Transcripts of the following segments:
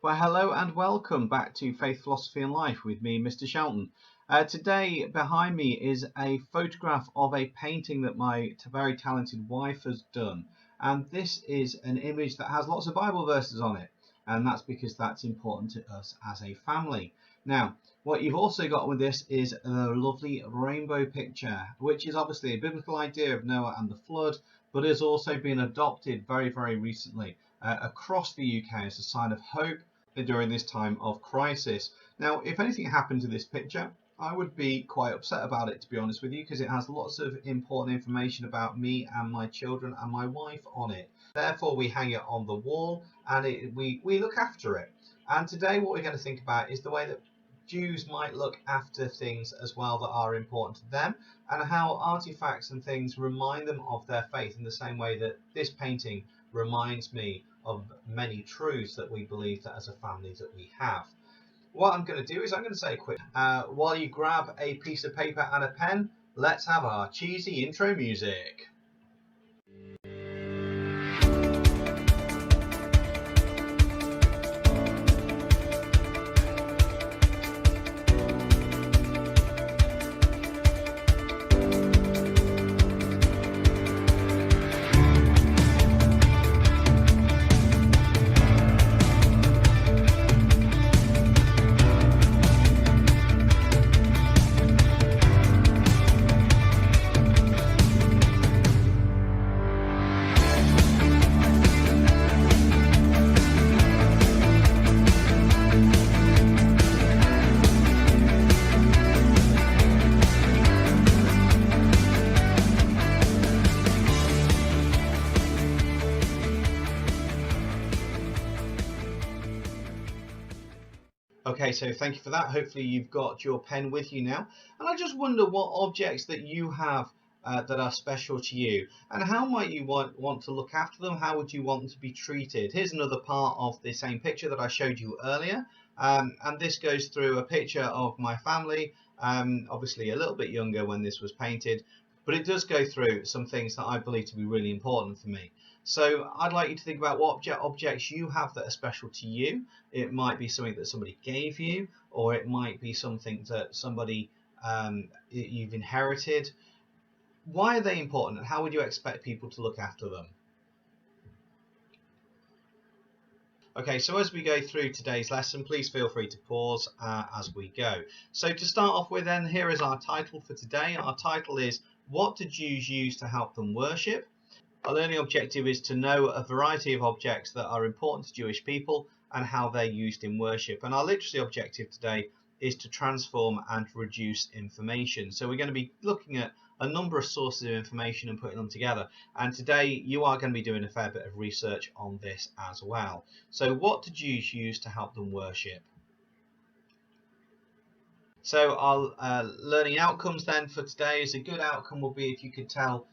Well, hello and welcome back to Faith, Philosophy and Life with me, Mr. Shelton. Today, behind me is a photograph of a painting that my very talented wife has done. And this is an image that has lots of Bible verses on it. And that's because that's important to us as a family. Now, what you've also got with this is a lovely rainbow picture, which is obviously a biblical idea of Noah and the flood, but has also been adopted very, very recently across the UK as a sign of hope during this time of crisis. Now, if anything happened to this picture, I would be quite upset about it, to be honest with you, because it has lots of important information about me and my children and my wife on it. Therefore, we hang it on the wall and we look after it. And today what we're going to think about is the way that Jews might look after things as well that are important to them, and how artifacts and things remind them of their faith in the same way that this painting reminds me of many truths that we believe that as a family that we have. What I'm going to do is I'm going to say a quick, while you grab a piece of paper and a pen, let's have our cheesy intro music. Okay, so thank you for that. Hopefully you've got your pen with you now. And I just wonder what objects that you have that are special to you, and how might you want to look after them? How would you want them to be treated? Here's another part of the same picture that I showed you earlier. And this goes through a picture of my family, obviously a little bit younger when this was painted, but it does go through some things that I believe to be really important for me. So I'd like you to think about what objects you have that are special to you. It might be something that somebody gave you, or it might be something that somebody you've inherited. Why are they important, and how would you expect people to look after them? Okay, so as we go through today's lesson, please feel free to pause as we go. So to start off with then, here is our title for today. Our title is, What do Jews use to help them worship? Our learning objective is to know a variety of objects that are important to Jewish people and how they're used in worship. And our literacy objective today is to transform and reduce information. So we're going to be looking at a number of sources of information and putting them together. And today you are going to be doing a fair bit of research on this as well. So what do Jews use to help them worship? So our learning outcomes then for today is, a good outcome will be if you could tell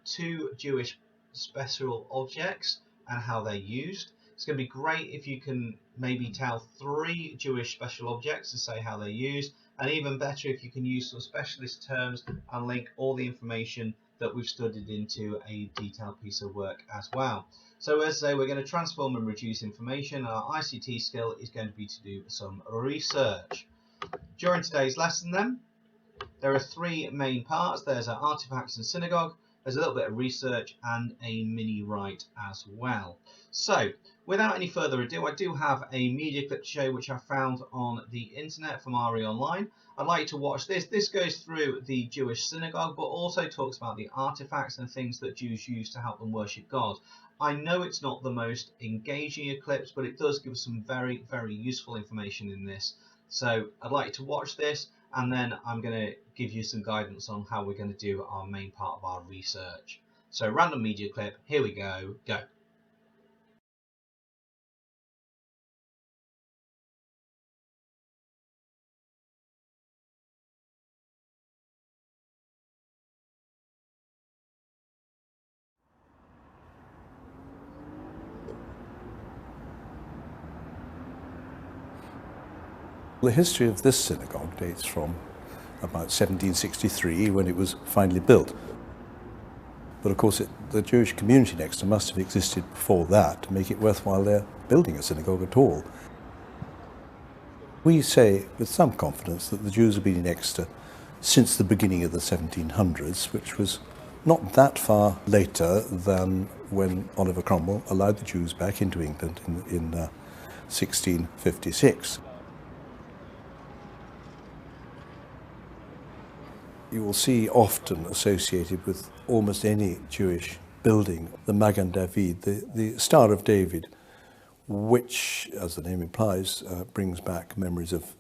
two Jewish special objects and how they're used. It's going to be great if you can maybe tell three Jewish special objects and say how they're used, and even better if you can use some specialist terms and link all the information that we've studied into a detailed piece of work as well. So as I say, we're going to transform and reduce information. Our ICT skill is going to be to do some research. During today's lesson then, there are three main parts. There's our artifacts and synagogue, there's a little bit of research, and a mini write as well. So without any further ado, I do have a media clip to show which I found on the internet from RE Online. I'd like you to watch this. This goes through the Jewish synagogue, but also talks about the artifacts and things that Jews use to help them worship God. I know it's not the most engaging of clips, but it does give us some very, very useful information in this. So I'd like you to watch this, and then I'm going to give you some guidance on how we're going to do our main part of our research. So random media clip, here we go, go. The history of this synagogue dates from about 1763, when it was finally built. But of course the Jewish community next to must have existed before that to make it worthwhile their building a synagogue at all. We say with some confidence that the Jews have been in Exeter since the beginning of the 1700s, which was not that far later than when Oliver Cromwell allowed the Jews back into England in 1656. You will see often associated with almost any Jewish building the Magen David, the Star of David, which, as the name implies, brings back memories of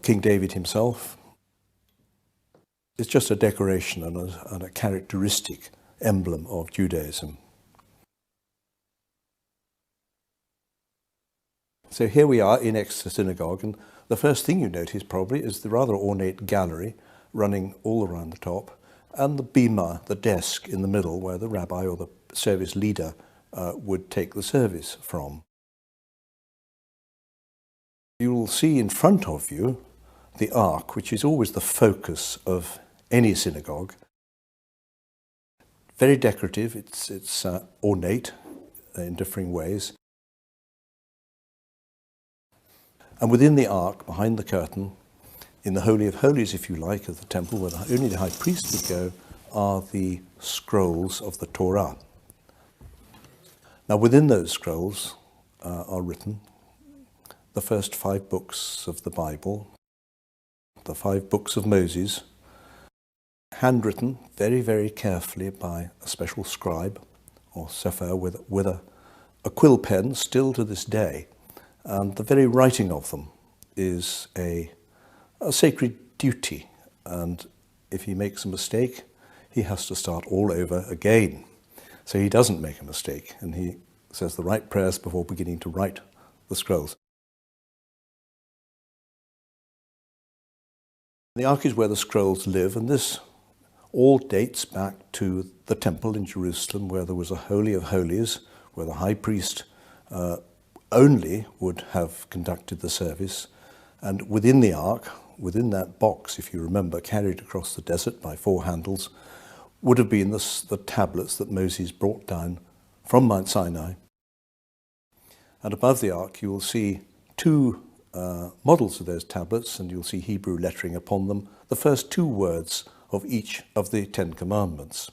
King David himself. It's just a decoration and a characteristic emblem of Judaism. So here we are in Exeter Synagogue, and the first thing you notice probably is the rather ornate gallery running all around the top, and the bema, the desk in the middle where the rabbi or the service leader would take the service from. You will see in front of you the ark, which is always the focus of any synagogue. Very decorative, it's ornate in differing ways. And within the ark, behind the curtain, in the Holy of Holies, if you like, of the temple, where only the high priest would go, are the scrolls of the Torah. Now, within those scrolls are written the first 5 books of the Bible, the 5 books of Moses, handwritten very, very carefully by a special scribe or sefer with a quill pen still to this day. And the very writing of them is a sacred duty, and if he makes a mistake, he has to start all over again. So he doesn't make a mistake, and he says the right prayers before beginning to write the scrolls. The ark is where the scrolls live, and this all dates back to the temple in Jerusalem, where there was a Holy of Holies, where the high priest only would have conducted the service. And within the ark, within that box, if you remember, carried across the desert by 4 handles, would have been the tablets that Moses brought down from Mount Sinai. And above the ark you will see 2 models of those tablets, and you'll see Hebrew lettering upon them, the first 2 words of each of the 10 commandments.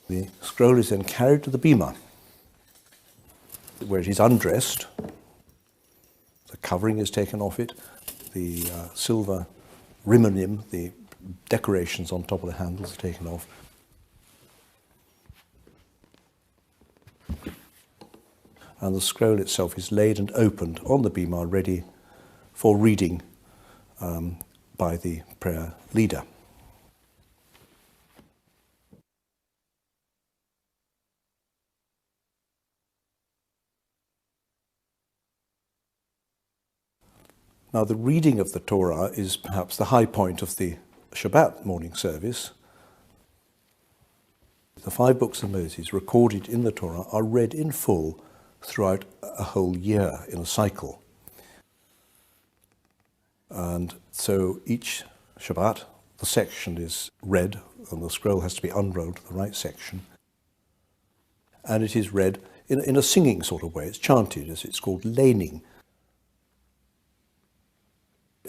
The scroll is then carried to the bema, where it is undressed. The covering is taken off it, the silver rimonim, the decorations on top of the handles, are taken off. And the scroll itself is laid and opened on the bema, ready for reading by the prayer leader. Now, the reading of the Torah is perhaps the high point of the Shabbat morning service. The 5 books of Moses recorded in the Torah are read in full throughout a whole year in a cycle. And so each Shabbat, the section is read, and the scroll has to be unrolled to the right section. And it is read in a singing sort of way. It's chanted, as it's called laning.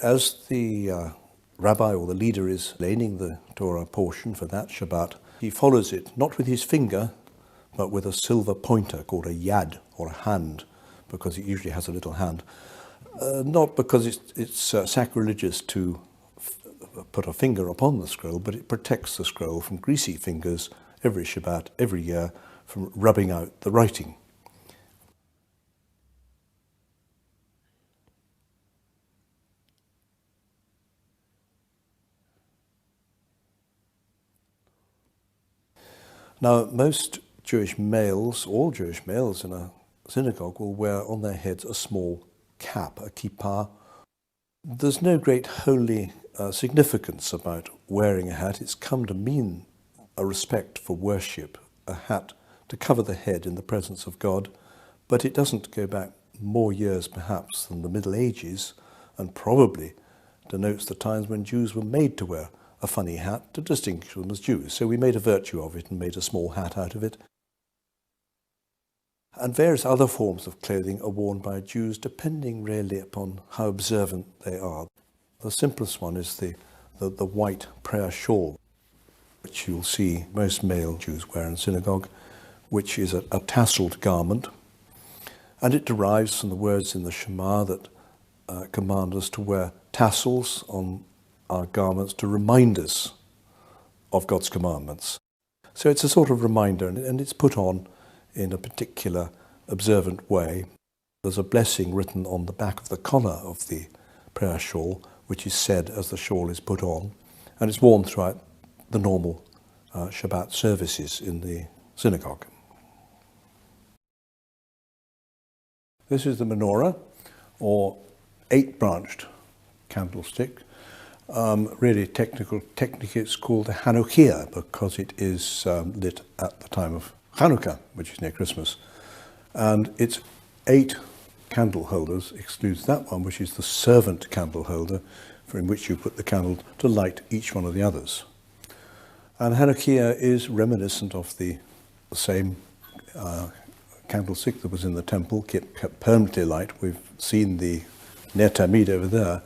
As the rabbi or the leader is laning the Torah portion for that Shabbat, he follows it not with his finger, but with a silver pointer called a yad, or a hand, because it usually has a little hand. Not because it's sacrilegious to put a finger upon the scroll, but it protects the scroll from greasy fingers every Shabbat, every year, from rubbing out the writing. Now, most Jewish males, all Jewish males in a synagogue, will wear on their heads a small cap, a kippah. There's no great holy significance about wearing a hat. It's come to mean a respect for worship, a hat to cover the head in the presence of God, but it doesn't go back more years perhaps than the Middle Ages, and probably denotes the times when Jews were made to wear a funny hat to distinguish them as Jews. So we made a virtue of it and made a small hat out of it. And various other forms of clothing are worn by Jews depending really upon how observant they are. The simplest one is the white prayer shawl, which you'll see most male Jews wear in synagogue, which is a tasseled garment. And it derives from the words in the Shema that command us to wear tassels on our garments to remind us of God's commandments. So it's a sort of reminder, and it's put on in a particular observant way. There's a blessing written on the back of the collar of the prayer shawl, which is said as the shawl is put on, and it's worn throughout the normal Shabbat services in the synagogue. This is the menorah, or 8-branched candlestick. Really technically it's called a Hanukkah because it is lit at the time of Hanukkah, which is near Christmas. And it's 8 candle holders, excludes that one, which is the servant candle holder, in which you put the candle to light each one of the others. And Hanukkah is reminiscent of the same candlestick that was in the temple, kept permanently light. We've seen the Ner Tamid over there.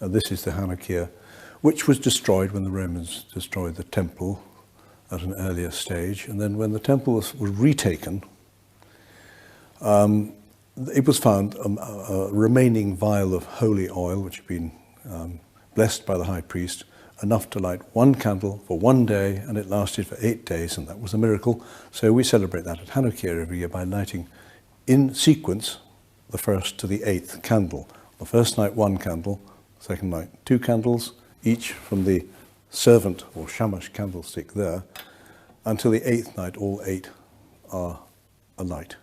And this is the Hanukkah, which was destroyed when the Romans destroyed the temple at an earlier stage. And then when the temple was retaken, it was found a remaining vial of holy oil, which had been blessed by the high priest, enough to light one candle for one day, and it lasted for 8 days, and that was a miracle. So we celebrate that at Hanukkah every year by lighting in sequence the first to the 8th candle. The first night 1 candle, second night 2 candles, each from the servant or shamash candlestick there, until the 8th night all 8 are alight.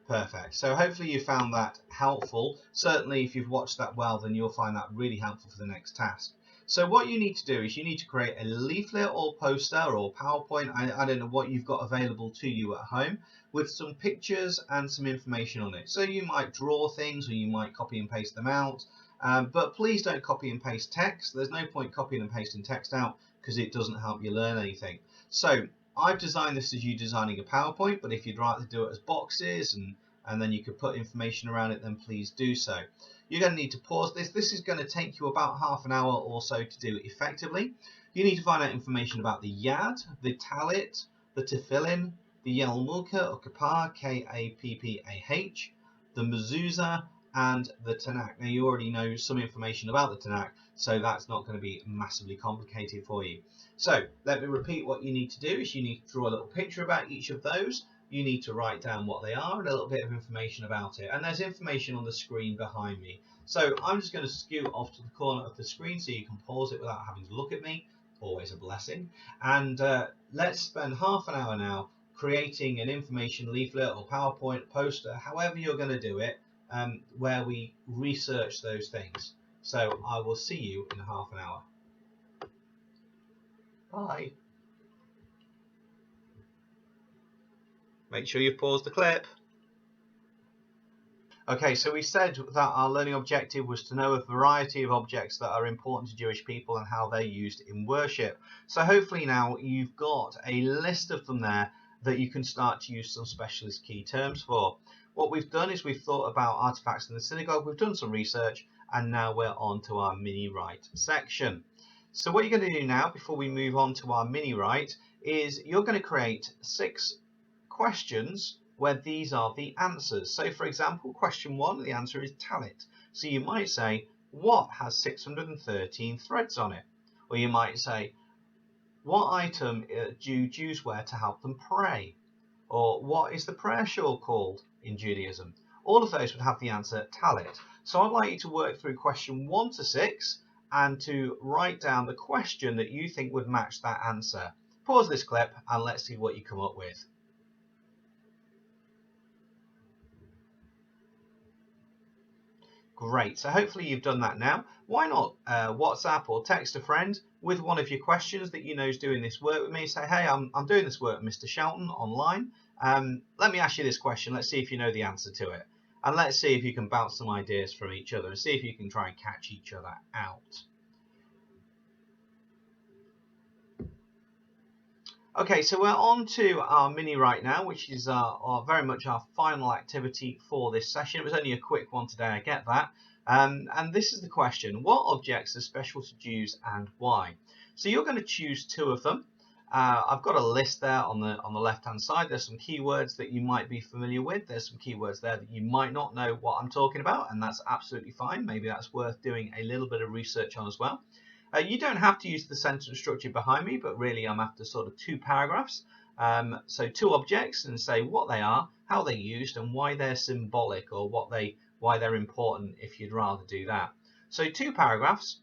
Perfect. So hopefully you found that helpful. Certainly if you've watched that well, then you'll find that really helpful for the next task. So what you need to do is you need to create a leaflet or poster or PowerPoint, I don't know what you've got available to you at home, with some pictures and some information on it. So you might draw things or you might copy and paste them out, but please don't copy and paste text. There's no point copying and pasting text out because it doesn't help you learn anything. So I've designed this as you designing a PowerPoint, but if you'd rather do it as boxes and then you could put information around it, then please do so. You're going to need to pause this. This is going to take you about half an hour or so to do effectively. You need to find out information about the Yad, the Talit, the Tefillin, the Yarmulke or Kippah, K-A-P-P-A-H, the Mezuzah, and the Tanakh. Now you already know some information about the Tanakh, so that's not going to be massively complicated for you. So let me repeat what you need to do is you need to draw a little picture about each of those. You need to write down what they are and a little bit of information about it. And there's information on the screen behind me. So I'm just going to scoot off to the corner of the screen so you can pause it without having to look at me. Always a blessing. And let's spend half an hour now creating an information leaflet or PowerPoint poster, however you're going to do it, where we research those things. So I will see you in half an hour. Bye. Make sure you've paused the clip. Okay, so we said that our learning objective was to know a variety of objects that are important to Jewish people and how they're used in worship. So hopefully now you've got a list of them there that you can start to use some specialist key terms for. What we've done is we've thought about artifacts in the synagogue, we've done some research, and now we're on to our mini-write section. So what you're going to do now, before we move on to our mini-write, is you're going to create 6 questions where these are the answers. So for example, question 1, the answer is Talit. So you might say, what has 613 threads on it? Or you might say, what item do Jews wear to help them pray? Or what is the prayer shawl called in Judaism? all of those would have the answer talit. So I'd like you to work through question 1 to 6 and to write down the question that you think would match that answer. Pause this clip and let's see what you come up with. Great, so hopefully you've done that now. Why not WhatsApp or text a friend with one of your questions that you know is doing this work with me. Say, hey, I'm doing this work with Mr. Shelton online. Let me ask you this question. Let's see if you know the answer to it. And let's see if you can bounce some ideas from each other and see if you can try and catch each other out. Okay, so we're on to our mini right now, which is very much our final activity for this session. It was only a quick one today, I get that. And this is the question: what objects are special to Jews and why? So you're going to choose 2 of them. I've got a list there on the left-hand side. There's some keywords that you might be familiar with. There's some keywords there that you might not know what I'm talking about, and that's absolutely fine. Maybe that's worth doing a little bit of research on as well. You don't have to use the sentence structure behind me, but really I'm after sort of 2 paragraphs. So 2 objects, and say what they are, how they're used, and why they're symbolic, or why they're important if you'd rather do that. So 2 paragraphs.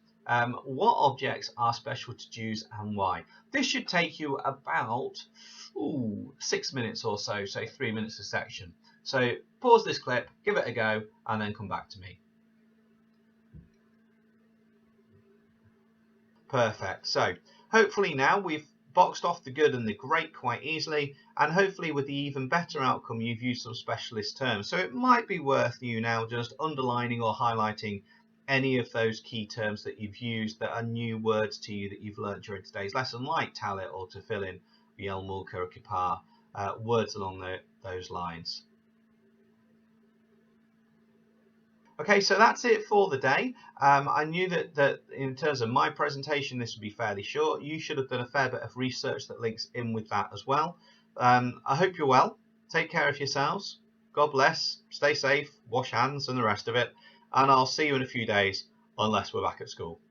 What objects are special to Jews and why? This should take you about 6 minutes or so 3 minutes a section. So pause this clip, give it a go, and then come back to me. Perfect. So hopefully now we've boxed off the good and the great quite easily, and hopefully with the even better outcome you've used some specialist terms. So it might be worth you now just underlining or highlighting any of those key terms that you've used that are new words to you that you've learned during today's lesson, like talit or tefillin, yel mulka or kippah, words along those lines. Okay, so that's it for the day. I knew that in terms of my presentation, this would be fairly short. You should have done a fair bit of research that links in with that as well. I hope you're well. Take care of yourselves. God bless. Stay safe. Wash hands and the rest of it. And I'll see you in a few days, unless we're back at school.